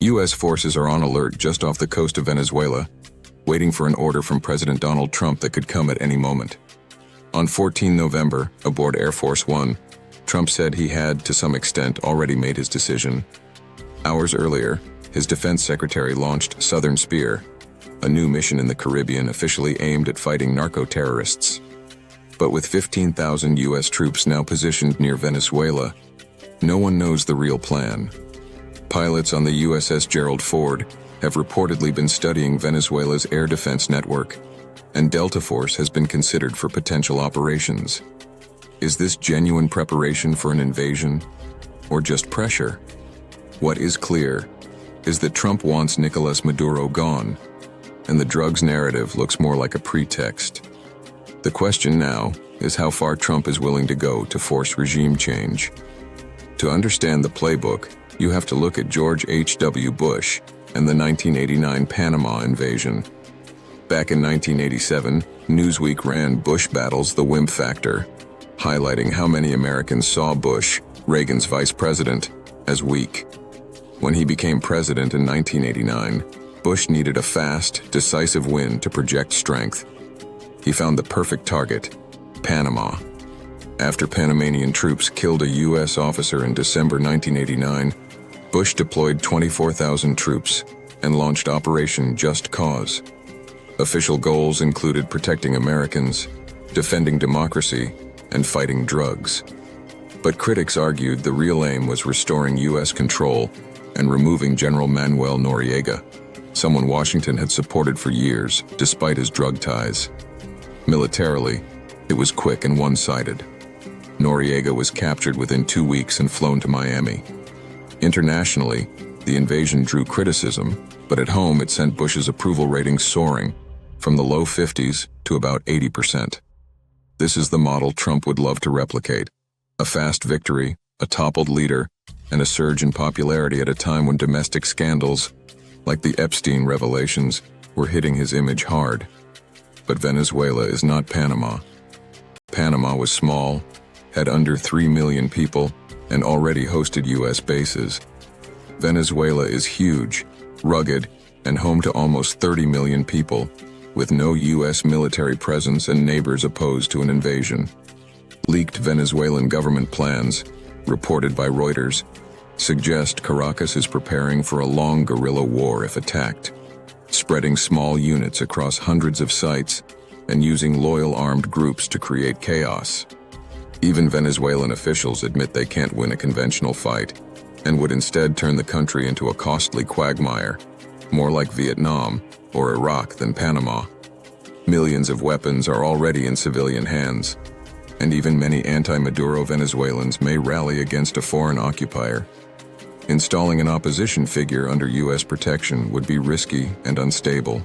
U.S. forces are on alert just off the coast of Venezuela, waiting for an order from President Donald Trump that could come at any moment. On 14 November, aboard Air Force One, Trump said he had, to some extent, already made his decision. Hours earlier, his defense secretary launched Southern Spear, a new mission in the Caribbean officially aimed at fighting narco-terrorists. But with 15,000 U.S. troops now positioned near Venezuela, no one knows the real plan. Pilots on the USS Gerald Ford have reportedly been studying Venezuela's air defense network, and Delta Force has been considered for potential operations. Is this genuine preparation for an invasion, or just pressure? What is clear is that Trump wants Nicolás Maduro gone, and the drugs narrative looks more like a pretext. The question now is how far Trump is willing to go to force regime change. To understand the playbook, you have to look at George H.W. Bush and the 1989 Panama Invasion. Back in 1987, Newsweek ran Bush Battles the Wimp Factor, highlighting how many Americans saw Bush, Reagan's vice president, as weak. When he became president in 1989, Bush needed a fast, decisive win to project strength. He found the perfect target, Panama. After Panamanian troops killed a U.S. officer in December 1989, Bush deployed 24,000 troops and launched Operation Just Cause. Official goals included protecting Americans, defending democracy, and fighting drugs. But critics argued the real aim was restoring U.S. control and removing General Manuel Noriega, someone Washington had supported for years despite his drug ties. Militarily, it was quick and one-sided. Noriega was captured within 2 weeks and flown to Miami. Internationally, the invasion drew criticism, but at home it sent Bush's approval ratings soaring, from the low 50s to about 80%. This is the model Trump would love to replicate: a fast victory, a toppled leader, and a surge in popularity at a time when domestic scandals, like the Epstein revelations, were hitting his image hard. But Venezuela is not Panama. Panama was small, had under 3 million people, and already hosted U.S. bases. Venezuela is huge, rugged, and home to almost 30 million people, with no U.S. military presence and neighbors opposed to an invasion. Leaked Venezuelan government plans, reported by Reuters, suggest Caracas is preparing for a long guerrilla war if attacked, spreading small units across hundreds of sites and using loyal armed groups to create chaos. Even Venezuelan officials admit they can't win a conventional fight and would instead turn the country into a costly quagmire, more like Vietnam or Iraq than Panama. Millions of weapons are already in civilian hands, and even many anti-Maduro Venezuelans may rally against a foreign occupier. Installing an opposition figure under U.S. protection would be risky and unstable.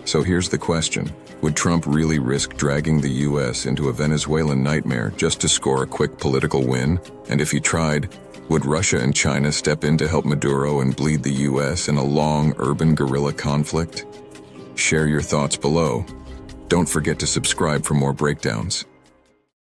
So here's the question: would Trump really risk dragging the U.S. into a Venezuelan nightmare just to score a quick political win? And if he tried, would Russia and China step in to help Maduro and bleed the U.S. in a long urban guerrilla conflict? Share your thoughts below. Don't forget to subscribe for more breakdowns.